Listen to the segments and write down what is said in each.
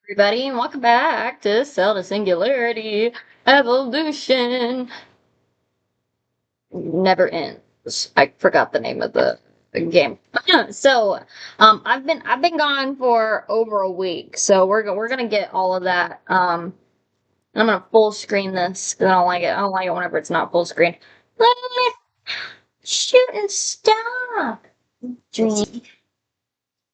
Everybody, and welcome back to Zelda Singularity Evolution. Never ends. I forgot the name of the game. I've been gone for over a week, so we're gonna get all of that. I'm gonna full screen this. I don't like it. I don't like it whenever it's not full screen. Shoot and stop.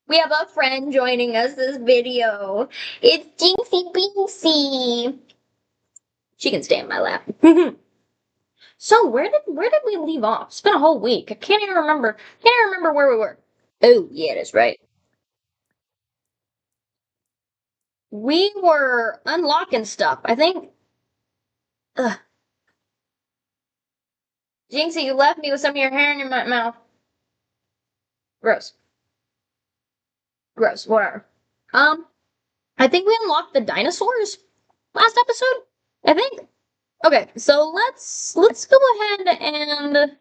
We have a friend joining us this video. It's Jinxie Binksy. She can stay in my lap. So where did we leave off? It's been a whole week. I can't even remember. Can't even remember where we were. Oh yeah, that's right. We were unlocking stuff. I think. Ugh. Jinxie, you left me with some of your hair in your mouth. Gross. Gross. Whatever. I think we unlocked the dinosaurs last episode. I think. Okay, so let's go ahead and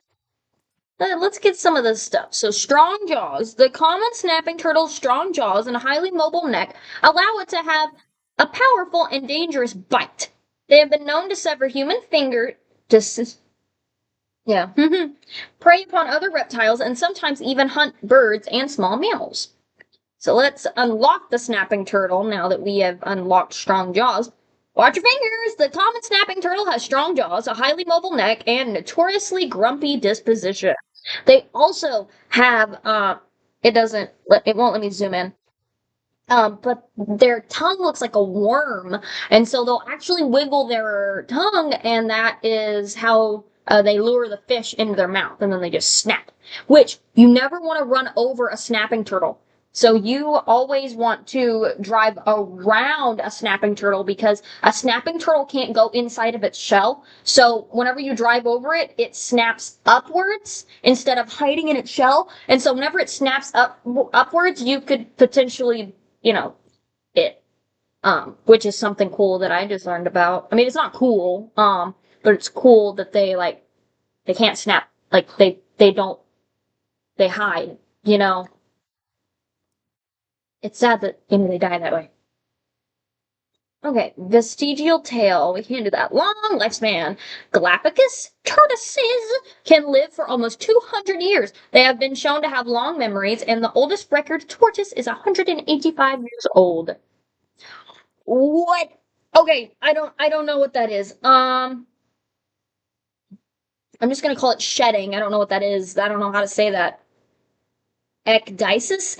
let's get some of this stuff. So, strong jaws. The common snapping turtle's strong jaws and a highly mobile neck allow it to have a powerful and dangerous bite. They have been known to sever human finger to yeah, prey upon other reptiles and sometimes even hunt birds and small mammals. So let's unlock the snapping turtle now that we have unlocked strong jaws. Watch your fingers! The common snapping turtle has strong jaws, a highly mobile neck, and notoriously grumpy disposition. They also have it won't let me zoom in. But their tongue looks like a worm, and so they'll actually wiggle their tongue, and that is how they lure the fish into their mouth, and then they just snap. Which you never want to run over a snapping turtle. So you always want to drive around a snapping turtle because a snapping turtle can't go inside of its shell. So whenever you drive over it, it snaps upwards instead of hiding in its shell. And so whenever it snaps upwards, you could potentially, it. Which is something cool that I just learned about. I mean, it's not cool, but it's cool that they can't snap, like they hide, you know. It's sad that they die that way. Okay, vestigial tail. We can't do that. Long lifespan. Galapagos tortoises can live for almost 200 years. They have been shown to have long memories, and the oldest record tortoise is 185 years old. What? Okay, I don't know what that is. I'm just gonna call it shedding. I don't know what that is. I don't know how to say that. Ecdysis?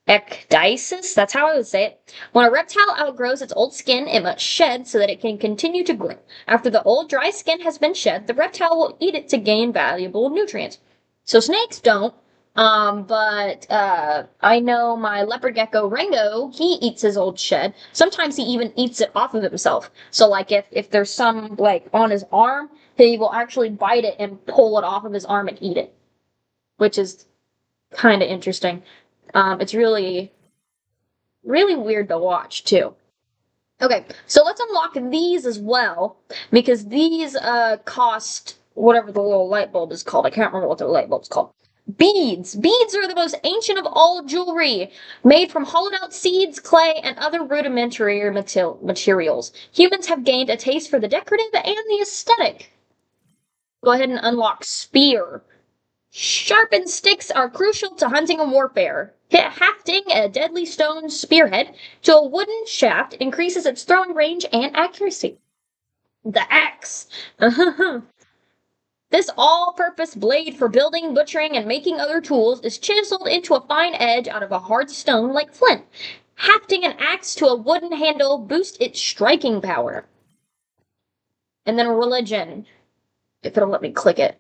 Ecdysis? That's how I would say it. When a reptile outgrows its old skin, it must shed so that it can continue to grow. After the old dry skin has been shed, the reptile will eat it to gain valuable nutrients. So snakes don't. But I know my leopard gecko Ringo, he eats his old shed. Sometimes he even eats it off of himself. So like if there's some like on his arm, he will actually bite it and pull it off of his arm and eat it, which is kind of interesting. It's really, really weird to watch too. Okay, so let's unlock these as well because these cost whatever the little light bulb is called. I can't remember what the light bulb's called. Beads. Beads are the most ancient of all jewelry, made from hollowed out seeds, clay, and other rudimentary materials. Humans have gained a taste for the decorative and the aesthetic. Go ahead and unlock spear. Sharpened sticks are crucial to hunting and warfare. Hafting a deadly stone spearhead to a wooden shaft increases its throwing range and accuracy. The axe. This all-purpose blade for building, butchering, and making other tools is chiseled into a fine edge out of a hard stone like flint. Hafting an axe to a wooden handle boosts its striking power. And then religion. If it'll let me click it.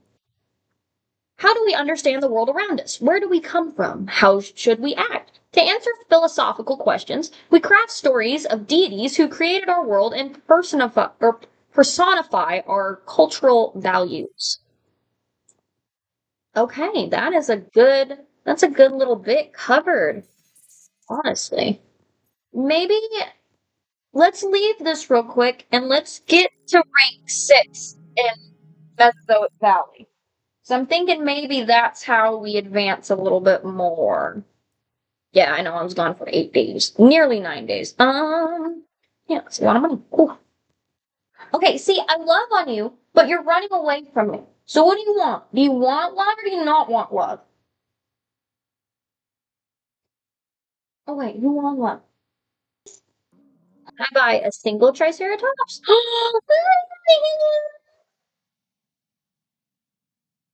How do we understand the world around us? Where do we come from? How should we act? To answer philosophical questions, we craft stories of deities who created our world and personify our cultural values. Okay, that's a good little bit covered, honestly. Maybe let's leave this real quick and let's get to rank 6 in Mesozoic Valley. So I'm thinking maybe that's how we advance a little bit more. Yeah, I know, I was gone for 8 days. Nearly 9 days. Yeah, it's a lot of money. Cool. Okay, see, I love on you, but you're running away from me. So what do you want? Do you want love or do you not want love? Oh wait, you want love. I buy a single Triceratops?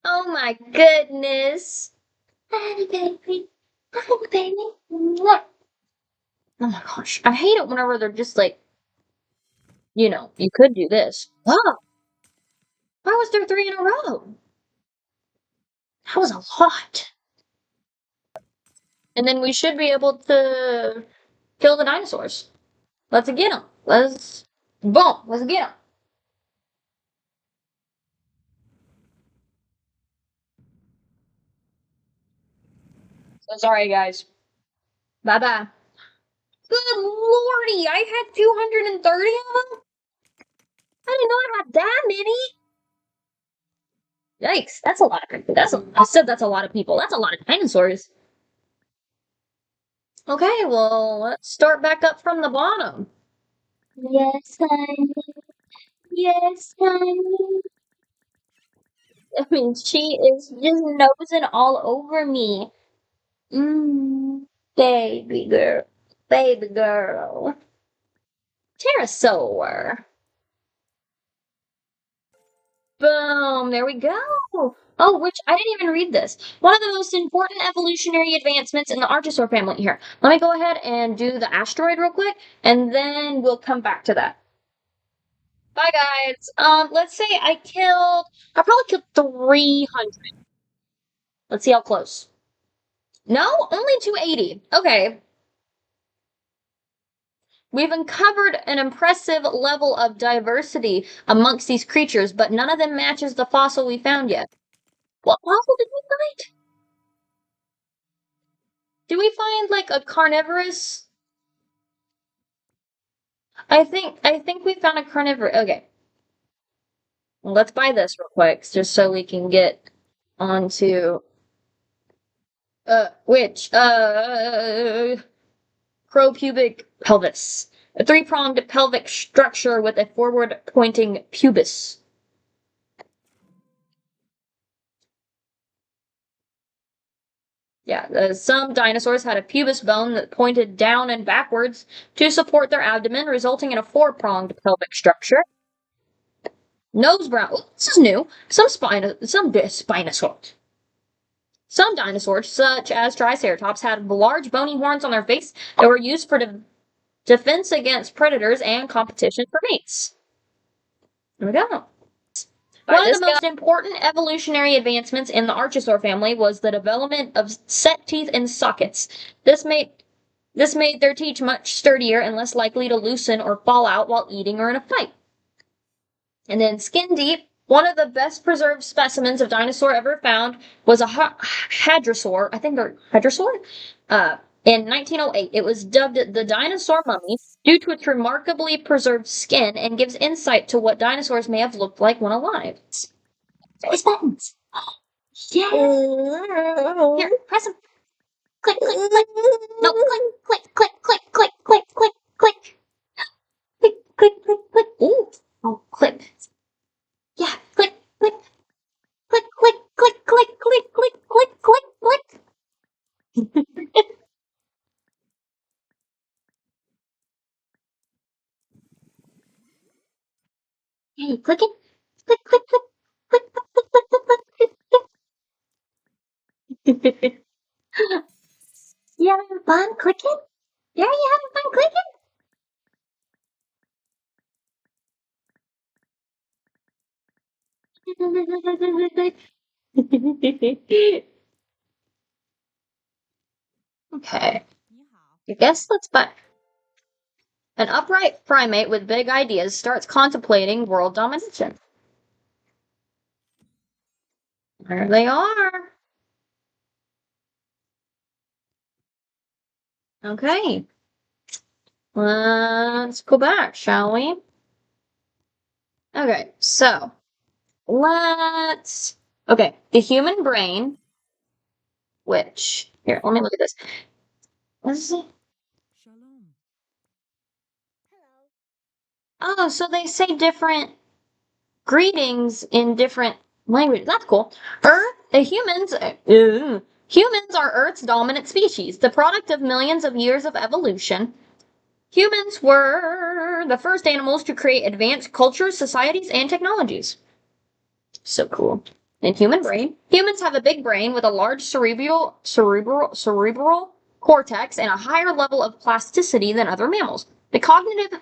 Oh my goodness. Hi, baby. Hi, baby. Mwah. Oh my gosh. I hate it whenever they're just like, you could do this. Wow. Why was there 3 in a row? That was a lot. And then we should be able to kill the dinosaurs. Let's get them. Boom. Let's get them. So sorry, guys. Bye bye. Good lordy, I had 230 of them? I didn't know I had that many. Yikes, that's a lot of people. I said that's a lot of people. That's a lot of dinosaurs. Okay, well, let's start back up from the bottom. Yes, honey. Yes, honey. I mean, she is just nosing all over me. Baby girl. Baby girl. Pterosaur. Boom, there we go. Oh, which I didn't even read this. One of the most important evolutionary advancements in the Archosaur family here. Let me go ahead and do the asteroid real quick, and then we'll come back to that. Bye, guys. Let's say I probably killed 300. Let's see how close. No, only 280. Okay. We've uncovered an impressive level of diversity amongst these creatures, but none of them matches the fossil we found yet. What fossil did we find? Did we find like a carnivorous? I think we found a carnivore. Okay. Well, let's buy this real quick just so we can get onto which propubic pelvis. A three-pronged pelvic structure with a forward-pointing pubis. Yeah, some dinosaurs had a pubis bone that pointed down and backwards to support their abdomen, resulting in a four-pronged pelvic structure. Nose brown. Oh, this is new. Some spinosaurs. Some dinosaurs, such as Triceratops, had large bony horns on their face that were used for defense against predators and competition for mates. There we go. One of the most important evolutionary advancements in the Archosaur family was the development of set teeth and sockets. This made their teeth much sturdier and less likely to loosen or fall out while eating or in a fight. And then skin deep, one of the best preserved specimens of dinosaur ever found was a hadrosaur. I think they're hadrosaur. In 1908, it was dubbed the dinosaur mummy due to its remarkably preserved skin and gives insight to what dinosaurs may have looked like when alive. It's buttons. Yeah. Here, press them. Click, click, click. No, click, click, click, click, click, click, click, click. Click, click, click, click. Ooh. Oh, click. Yeah, click, click, click, click, click, click, click, click, click, click, click. Hey, click it. Click, click, click, click, click, click, click, click, click, click. You having fun clicking? Yeah, you having fun clicking? Okay. I guess let's buy. An upright primate with big ideas starts contemplating world domination. There they are. Okay. Let's go back, shall we? Okay, so let's. Okay, the human brain, which. Here, let me look at this. Let's see. Shalom. Oh, so they say different greetings in different languages. That's cool. Humans are Earth's dominant species, the product of millions of years of evolution. Humans were the first animals to create advanced cultures, societies, and technologies. So cool. And human brain. Humans have a big brain with a large cerebral cortex and a higher level of plasticity than other mammals. The cognitive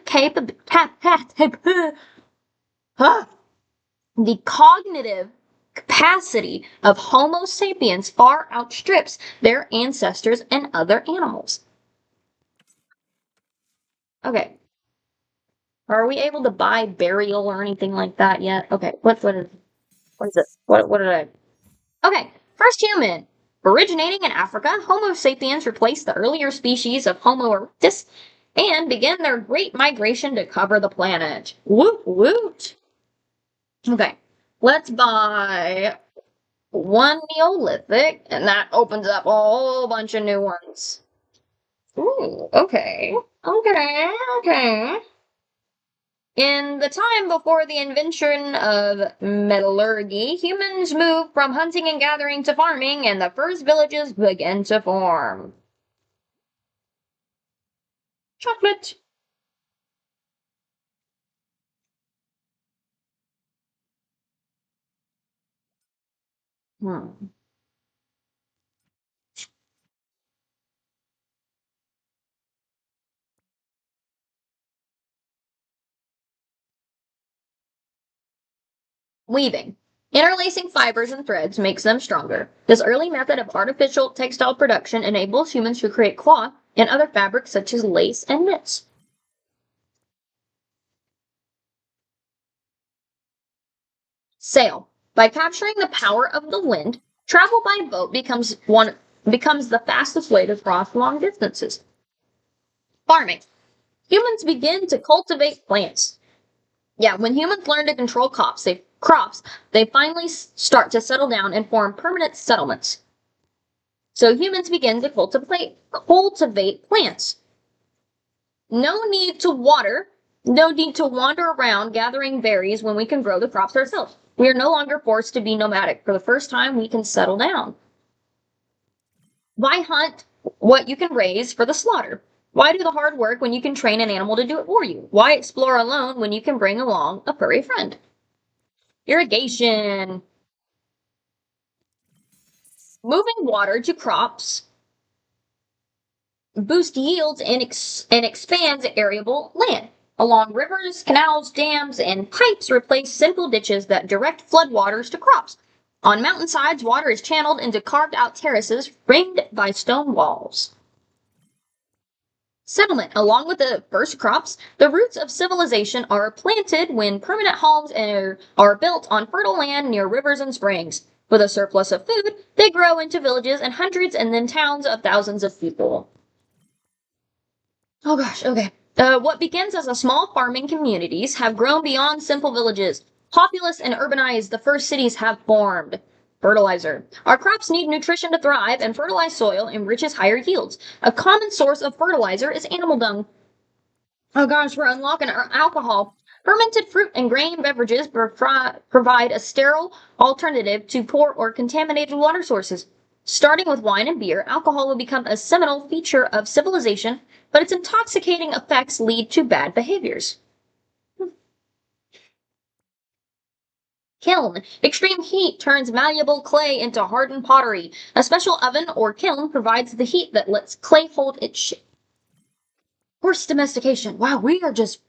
the cognitive capacity of Homo sapiens far outstrips their ancestors and other animals. Okay. Are we able to buy burial or anything like that yet? Okay, what is it? What did I... Okay, first human. Originating in Africa, Homo sapiens replaced the earlier species of Homo erectus and began their great migration to cover the planet. Woot woot! Okay, let's buy one Neolithic, and that opens up a whole bunch of new ones. Ooh, okay. Okay. In the time before the invention of metallurgy, humans moved from hunting and gathering to farming, and the first villages began to form. Chocolate. Hmm. Weaving. Interlacing fibers and threads makes them stronger. This early method of artificial textile production enables humans to create cloth and other fabrics such as lace and knits. Sail. By capturing the power of the wind, travel by boat becomes the fastest way to cross long distances. Farming. Humans begin to cultivate plants. Yeah, when humans learn to control they finally start to settle down and form permanent settlements. So humans begin to cultivate plants. No need to wander around gathering berries when we can grow the crops ourselves. We are no longer forced to be nomadic. For the first time, we can settle down. Why hunt what you can raise for the slaughter? Why do the hard work when you can train an animal to do it for you? Why explore alone when you can bring along a furry friend? Irrigation. Moving water to crops boost yields and expands arable land. Along rivers, canals, dams, and pipes replace simple ditches that direct floodwaters to crops. On mountainsides, water is channeled into carved-out terraces ringed by stone walls. Settlement. Along with the first crops, the roots of civilization are planted when permanent homes are built on fertile land near rivers and springs. With a surplus of food, they grow into villages and hundreds and then towns of thousands of people. Oh gosh, okay. What begins as a small farming communities have grown beyond simple villages. Populous and urbanized, the first cities have formed. Fertilizer. Our crops need nutrition to thrive, and fertilized soil enriches higher yields. A common source of fertilizer is animal dung. Oh gosh, we're unlocking our alcohol. Fermented fruit and grain beverages provide a sterile alternative to poor or contaminated water sources. Starting with wine and beer, alcohol will become a seminal feature of civilization, but its intoxicating effects lead to bad behaviors. Kiln. Extreme heat turns malleable clay into hardened pottery. A special oven or kiln provides the heat that lets clay hold its shape. Horse domestication. Wow, we are just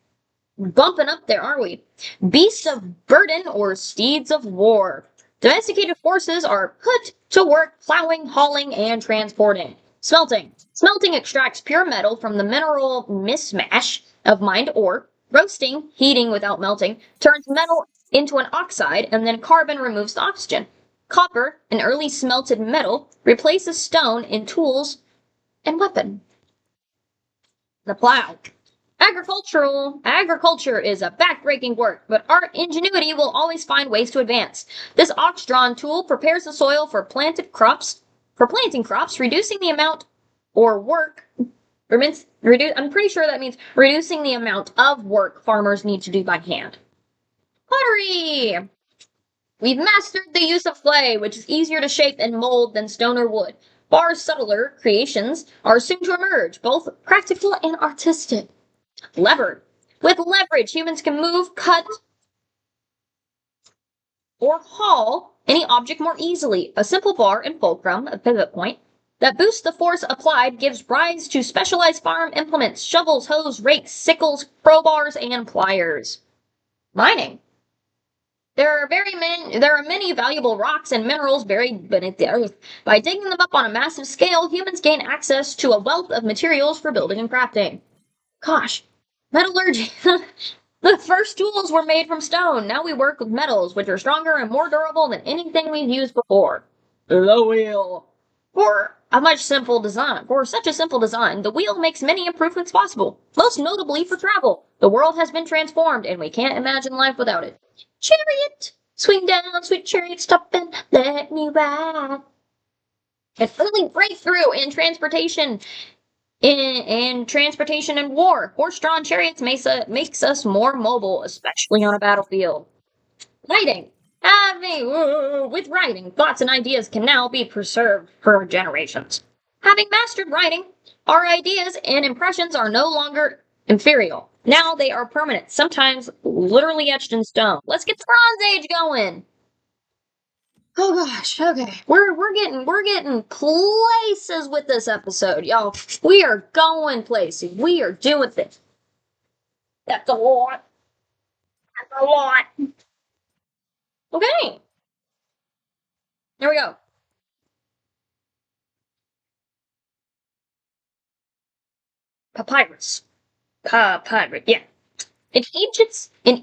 bumping up there, aren't we? Beasts of burden or steeds of war. Domesticated horses are put to work plowing, hauling, and transporting. Smelting. Smelting extracts pure metal from the mineral mismatch of mined ore. Roasting, heating without melting, turns metal into an oxide, and then carbon removes the oxygen. Copper, an early smelted metal, replaces stone in tools and weapon. The plow. Agriculture is a backbreaking work, but our ingenuity will always find ways to advance. This ox-drawn tool prepares the soil for planting crops, reducing the amount or work. I'm pretty sure that means reducing the amount of work farmers need to do by hand. Pottery! We've mastered the use of clay, which is easier to shape and mold than stone or wood. Far subtler creations are soon to emerge, both practical and artistic. Lever. With leverage, humans can move, cut, or haul any object more easily. A simple bar and fulcrum, a pivot point, that boosts the force applied gives rise to specialized farm implements, shovels, hoes, rakes, sickles, crowbars, and pliers. Mining. There are many valuable rocks and minerals buried beneath the earth. By digging them up on a massive scale, humans gain access to a wealth of materials for building and crafting. Gosh, metallurgy. The first tools were made from stone. Now we work with metals, which are stronger and more durable than anything we've used before. The wheel. For such a simple design, the wheel makes many improvements possible, most notably for travel. The world has been transformed, and we can't imagine life without it. Chariot! Swing down, sweet chariot, stop and let me ride. An early breakthrough in transportation and war. Horse-drawn chariots makes us more mobile, especially on a battlefield. Writing. With writing, thoughts and ideas can now be preserved for generations. Having mastered writing, our ideas and impressions are no longer inferior. Now they are permanent, sometimes literally etched in stone. Let's get the Bronze Age going. Oh gosh, okay. We're getting places with this episode, y'all. We are going places. We are doing this. That's a lot. That's a lot. Okay. There we go. Papyrus. Papyrus, yeah. In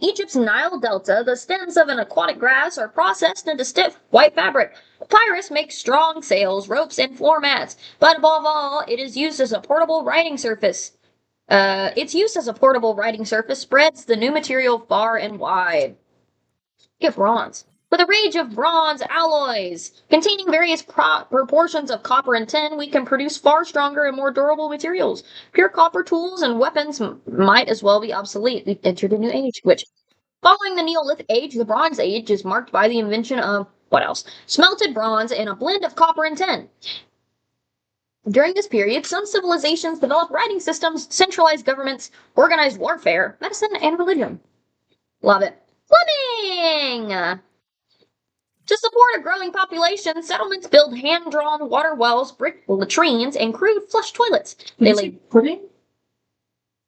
Egypt's Nile Delta, the stems of an aquatic grass are processed into stiff white fabric. Papyrus makes strong sails, ropes, and floor mats, but above all, it is used as a portable writing surface. Its use as a portable writing surface spreads the new material far and wide. Get bronze. With a range of bronze alloys containing various proportions of copper and tin, we can produce far stronger and more durable materials. Pure copper tools and weapons might as well be obsolete. We've entered a new age, which, following the Neolithic Age, the Bronze Age is marked by the invention of, what else? Smelted bronze and a blend of copper and tin. During this period, some civilizations developed writing systems, centralized governments, organized warfare, medicine, and religion. Love it. Plumbing! To support a growing population, settlements build hand-drawn water wells, brick latrines, and crude flush toilets. They lay pudding?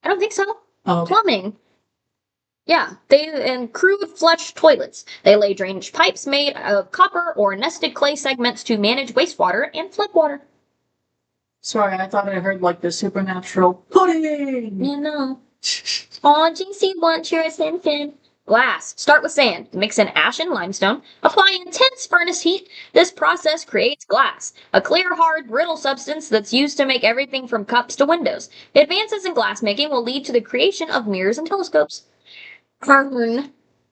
I don't think so. Oh, okay. Plumbing. Yeah, and crude flush toilets. They lay drainage pipes made of copper or nested clay segments to manage wastewater and floodwater. Sorry, I thought I heard like the supernatural pudding. You know. Oh, GC wants your attention. Glass. Start with sand. Mix in ash and limestone. Apply intense furnace heat. This process creates glass, a clear, hard, brittle substance that's used to make everything from cups to windows. Advances in glassmaking will lead to the creation of mirrors and telescopes.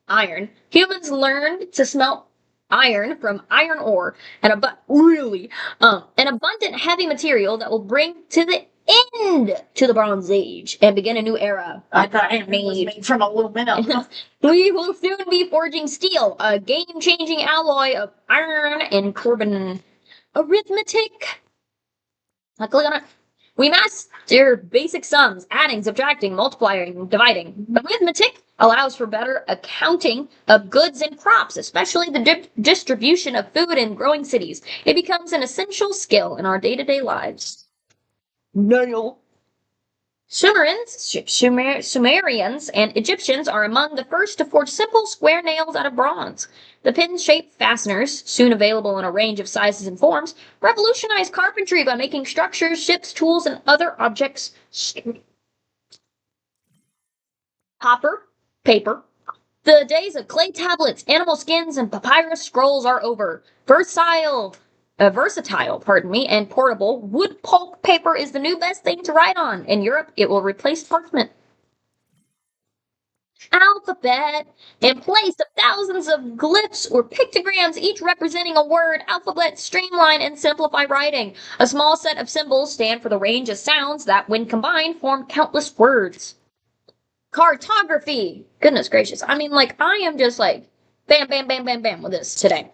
Iron. Humans learned to smelt iron from iron ore, an abundant heavy material that will bring to the end to the Bronze Age and begin a new era. I thought it was made from aluminum. We will soon be forging steel, a game-changing alloy of iron and carbon. Arithmetic. I click on it. We master basic sums, adding, subtracting, multiplying, dividing. Arithmetic allows for better accounting of goods and crops, especially the distribution of food in growing cities. It becomes an essential skill in our day-to-day lives. Nail. Sumerians and Egyptians are among the first to forge simple square nails out of bronze. The pin-shaped fasteners, soon available in a range of sizes and forms, revolutionized carpentry by making structures, ships, tools, and other objects straight. Copper, paper. The days of clay tablets, animal skins, and papyrus scrolls are over. Versatile, and portable, wood pulp paper is the new best thing to write on. In Europe, it will replace parchment. alphabet in place of thousands of glyphs or pictograms, each representing a word. Alphabet streamline and simplify writing. A small set of symbols stand for the range of sounds that, when combined, form countless words. Cartography. Goodness gracious. I mean, like, I am just like, bam, bam, bam, bam, bam with this today.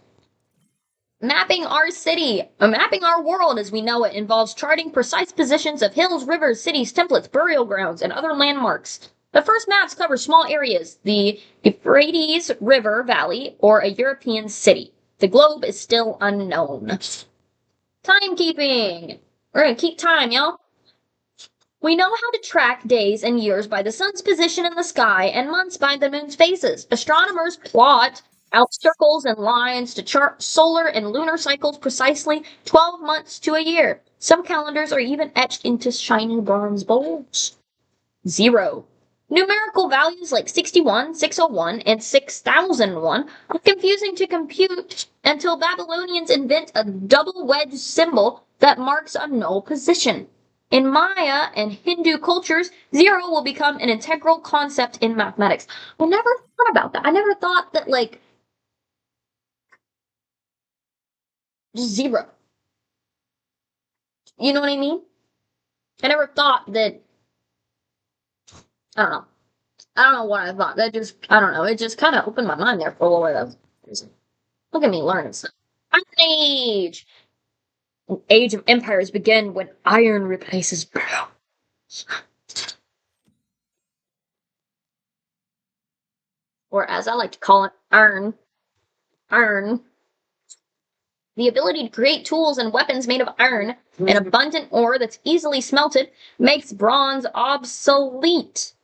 Mapping our city, mapping our world as we know it, involves charting precise positions of hills, rivers, cities, templates, burial grounds, and other landmarks. The first maps cover small areas, the Euphrates River Valley, or a European city. The globe is still unknown. Timekeeping. We're gonna keep time, y'all. We know how to track days and years by the sun's position in the sky and months by the moon's phases. Astronomers plot out circles and lines to chart solar and lunar cycles precisely 12 months to a year. Some calendars are even etched into shiny bronze bowls. 0. Numerical values like 61, 601, and 6001 are confusing to compute until Babylonians invent a double wedge symbol that marks a null position. In Maya and Hindu cultures, 0 will become an integral concept in mathematics. I never thought about that. I never thought that, like, just 0. You know what I mean? I never thought that. I don't know. I don't know what I thought. That just, I don't know. It just kind of opened my mind there for a little while. Look at me learning stuff. Iron Age! An age of empires begin when iron replaces bronze. Or as I like to call it, iron. Iron. The ability to create tools and weapons made of iron, an abundant ore that's easily smelted, makes bronze obsolete.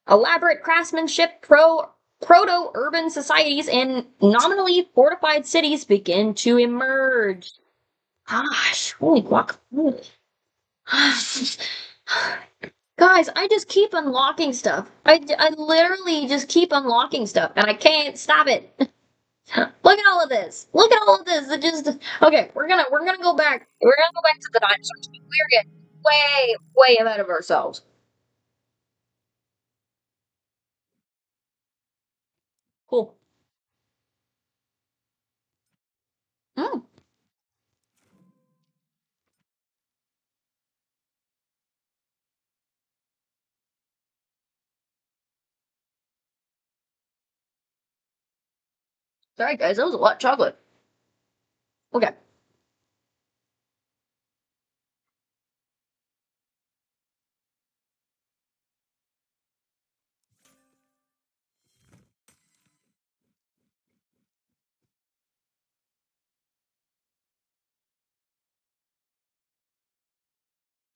Elaborate craftsmanship, proto-urban societies, and nominally fortified cities begin to emerge. Gosh, holy guacamole. Guys, I just keep unlocking stuff. I literally just keep unlocking stuff, and I can't stop it. Look at all of this. Look at all of this. It just okay. We're gonna go back. We're gonna go back to the dinosaurs. We're getting way ahead of ourselves. Cool. Mm. Sorry guys, that was a lot of chocolate. Okay.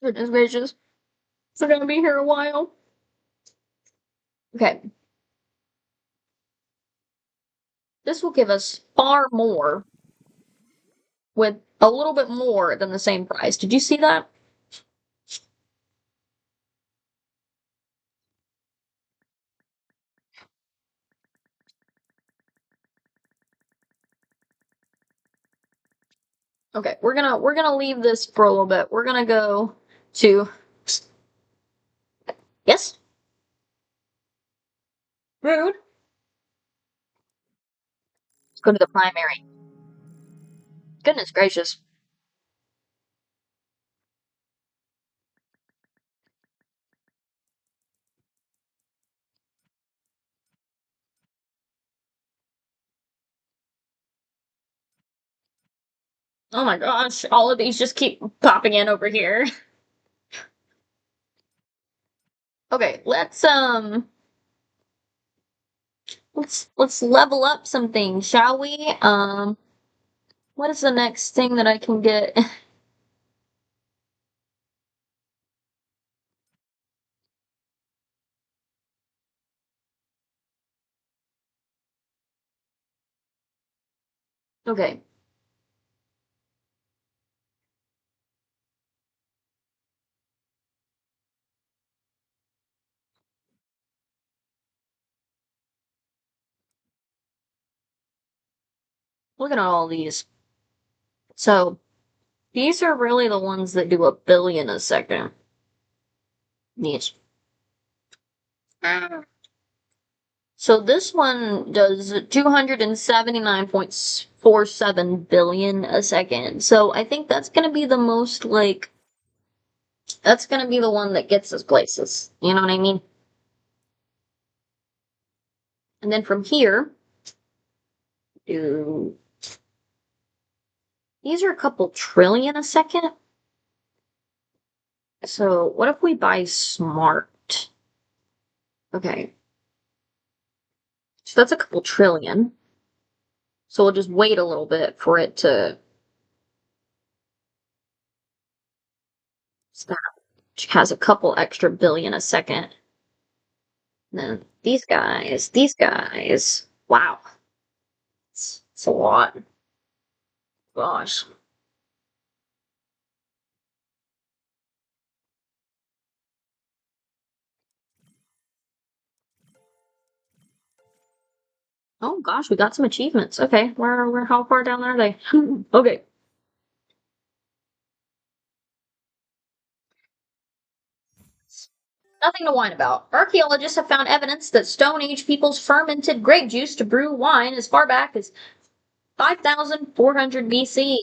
Goodness gracious. We're gonna be here a while. Okay. This will give us far more with a little bit more than the same price. Did you see that? Okay, we're gonna leave this for a little bit. We're gonna go to yes? Rude. Let's go to the primary. Goodness gracious. Oh my gosh, all of these just keep popping in over here. Okay, let's level up some things, shall we? What is the next thing that I can get? Okay. Look at all these. So, these are really the ones that do 1 billion a second. These. So this one does 279.47 billion a second. So I think that's gonna be the most, like, that's gonna be the one that gets us places. You know what I mean? And then from here, do these are a couple trillion a second. So what if we buy smart? Okay. So that's a couple trillion. So we'll just wait a little bit for it to stop. Which has a couple extra billion a second. And then these guys. Wow. It's a lot. Gosh. Oh gosh, we got some achievements. Okay, how far down are they? Okay. Nothing to whine about. Archaeologists have found evidence that Stone Age peoples fermented grape juice to brew wine as far back as 5,400 BC.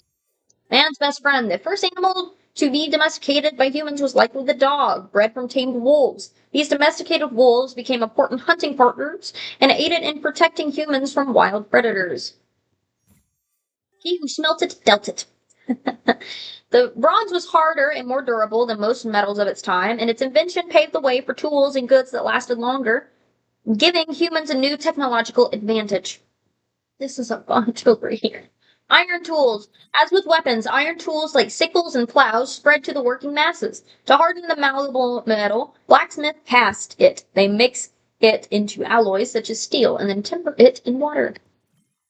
Man's best friend. The first animal to be domesticated by humans was likely the dog, bred from tamed wolves. These domesticated wolves became important hunting partners and aided in protecting humans from wild predators. He who smelt it dealt it. The bronze was harder and more durable than most metals of its time, and its invention paved the way for tools and goods that lasted longer, giving humans a new technological advantage. This is a bunch over here. Iron tools. As with weapons, iron tools like sickles and plows spread to the working masses. To harden the malleable metal, blacksmiths cast it. They mix it into alloys such as steel and then temper it in water.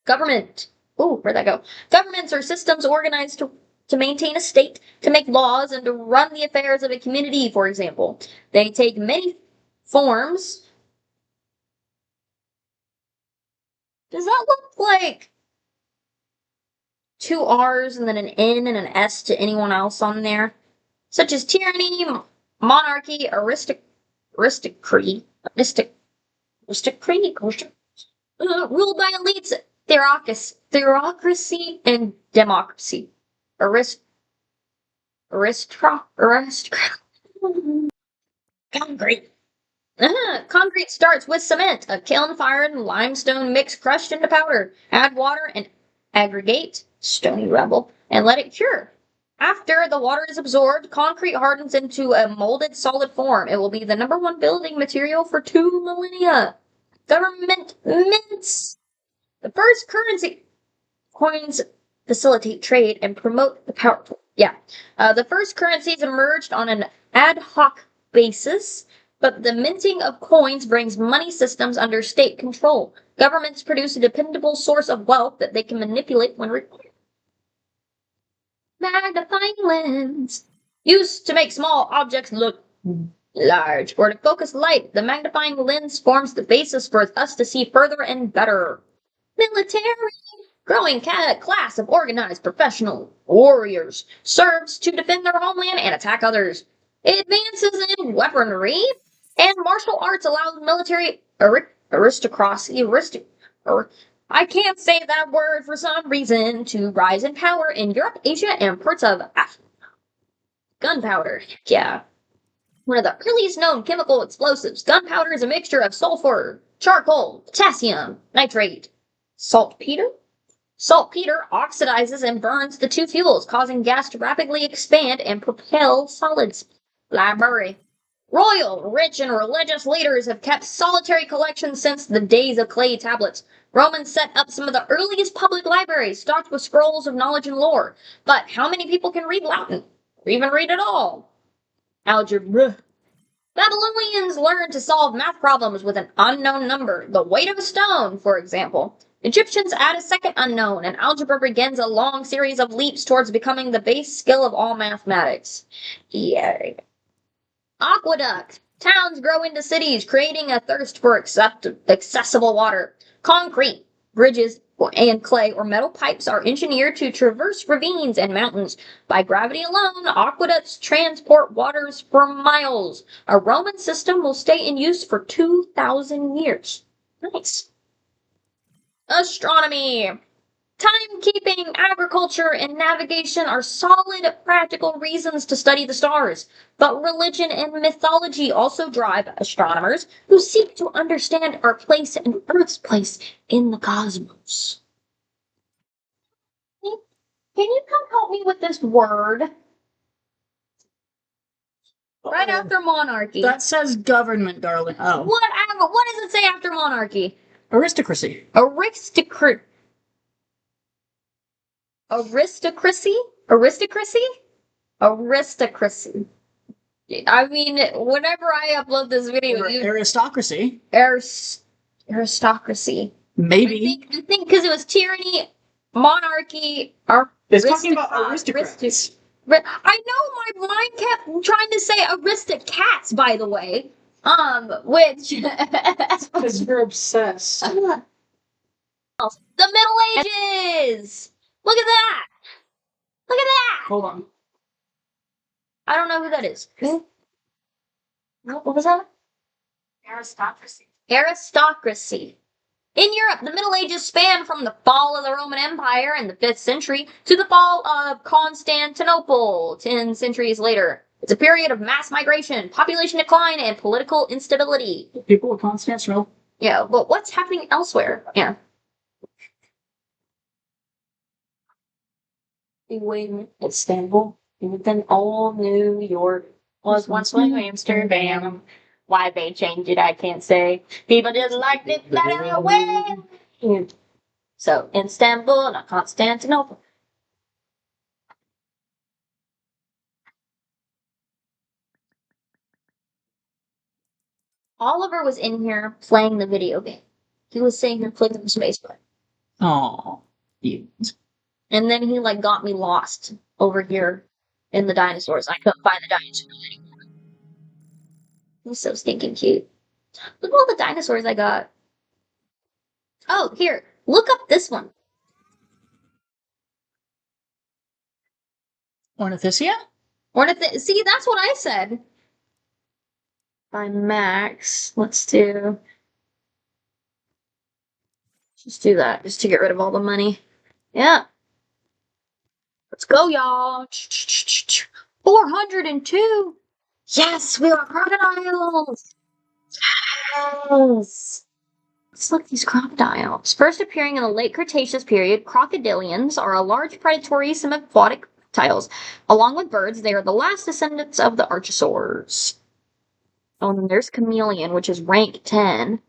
Government. Ooh, where'd that go? Governments are systems organized to maintain a state, to make laws, and to run the affairs of a community, for example. They take many forms. Does that look like two R's and then an N and an S to anyone else on there? Such as tyranny, monarchy, aristocracy, ruled by elites, theocracy, and democracy. Arist, aristocrat. Concrete. Concrete starts with cement, a kiln-fired limestone mix crushed into powder. Add water and aggregate, stony rubble, and let it cure. After the water is absorbed, concrete hardens into a molded solid form. It will be the number one building material for 2 millennia. Government mints. The first currency coins facilitate trade and promote the power. Yeah. The first currencies emerged on an ad hoc basis, but the minting of coins brings money systems under state control. Governments produce a dependable source of wealth that they can manipulate when required. Magnifying lens. Used to make small objects look large, or to focus light. The magnifying lens forms the basis for us to see further and better. Military. Growing class of organized professional warriors serves to defend their homeland and attack others. Advances in weaponry and martial arts allow military aristocracy, I can't say that word for some reason, to rise in power in Europe, Asia, and parts of Africa. Gunpowder. Yeah. One of the earliest known chemical explosives. Gunpowder is a mixture of sulfur, charcoal, potassium, nitrate, saltpeter. Saltpeter oxidizes and burns the two fuels, causing gas to rapidly expand and propel solids. Library. Royal, rich, and religious leaders have kept solitary collections since the days of clay tablets. Romans set up some of the earliest public libraries stocked with scrolls of knowledge and lore. But how many people can read Latin? Or even read at all? Algebra. Babylonians learned to solve math problems with an unknown number, the weight of a stone, for example. Egyptians add a second unknown, and algebra begins a long series of leaps towards becoming the base skill of all mathematics. Yay. Aqueduct. Towns grow into cities, creating a thirst for accessible water. Concrete. Bridges and clay or metal pipes are engineered to traverse ravines and mountains. By gravity alone, aqueducts transport waters for miles. A Roman system will stay in use for 2,000 years. Nice. Astronomy. Timekeeping, agriculture, and navigation are solid, practical reasons to study the stars. But religion and mythology also drive astronomers who seek to understand our place and Earth's place in the cosmos. Can you come help me with this word? Right after monarchy. That says government, darling. Oh. What does it say after monarchy? Aristocracy. Aristocracy? Aristocracy? Aristocracy. I mean, whenever I upload this video, Aristocracy. Aristocracy. Maybe. I think because it was tyranny, monarchy, It's talking about aristocrats. I know my mind kept trying to say aristocats, by the way. Which because you're obsessed. The Middle Ages. Look at that. Look at that. Hold on. I don't know who that is. What was that? Aristocracy. Aristocracy. In Europe, the Middle Ages span from the fall of the Roman Empire in the 5th century to the fall of Constantinople 10 centuries later. It's a period of mass migration, population decline, and political instability. People of Constantinople? Yeah, but what's happening elsewhere? Yeah. When Istanbul, even old New York, was once like Amsterdam. Why they changed it, I can't say. People just liked it better way. So, Istanbul, not Constantinople. Oliver was in here playing the video game. He was sitting here clicking the space button. Oh, cute. And then he got me lost over here in the dinosaurs. I couldn't find the dinosaurs anymore. He's so stinking cute. Look at all the dinosaurs I got. Oh, here. Look up this one. Ornithicia? See, that's what I said. By Max. Let's just do that, just to get rid of all the money. Yeah. Let's go, y'all. 402. Yes, we are crocodiles. Yes. Let's look at these crocodiles. First appearing in the late Cretaceous period, crocodilians are a large predatory semi-aquatic reptiles. Along with birds, they are the last descendants of the archosaurs. Oh, and then there's chameleon, which is rank 10.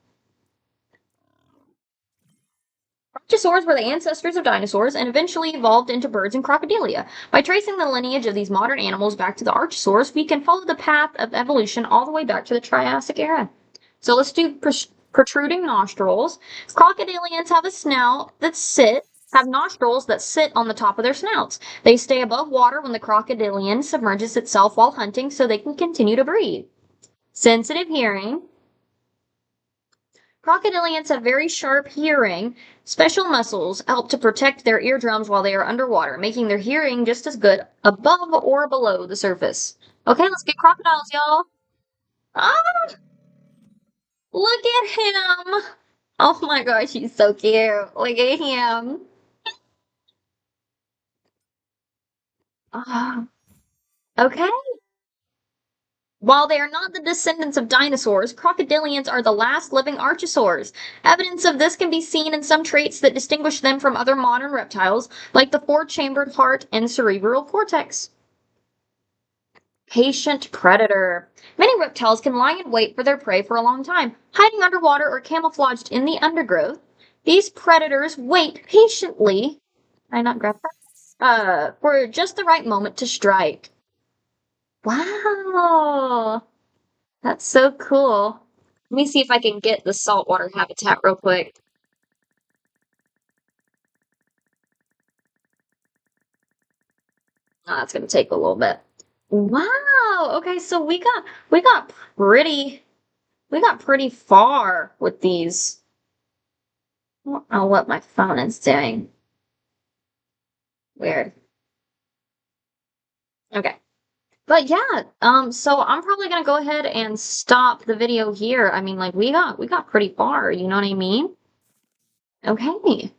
Archosaurs were the ancestors of dinosaurs and eventually evolved into birds and crocodilia. By tracing the lineage of these modern animals back to the archosaurs, we can follow the path of evolution all the way back to the Triassic era. So let's do protruding nostrils. Crocodilians have have nostrils that sit on the top of their snouts. They stay above water when the crocodilian submerges itself while hunting so they can continue to breathe. Sensitive hearing. Crocodilians have very sharp hearing. Special muscles help to protect their eardrums while they are underwater, making their hearing just as good above or below the surface. Okay, let's get crocodiles, y'all. Ah! Look at him! Oh my gosh, he's so cute. Look at him. Ah. Okay. While they are not the descendants of dinosaurs, crocodilians are the last living archosaurs. Evidence of this can be seen in some traits that distinguish them from other modern reptiles, like the four-chambered heart and cerebral cortex. Patient predator. Many reptiles can lie in wait for their prey for a long time, hiding underwater or camouflaged in the undergrowth. These predators wait patiently. Can I not grab that? For just the right moment to strike. Wow. That's so cool. Let me see if I can get the saltwater habitat real quick. Oh, that's gonna take a little bit. Wow. Okay, so we got pretty far with these. I don't know what my phone is doing. Weird. Okay. But yeah, so I'm probably gonna go ahead and stop the video here. I mean, like we got pretty far, you know what I mean? Okay.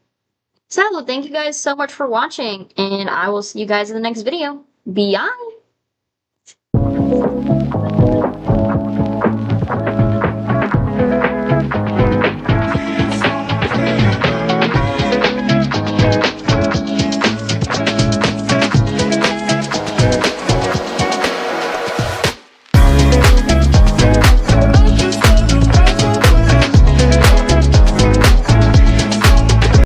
So thank you guys so much for watching, and I will see you guys in the next video. Bye.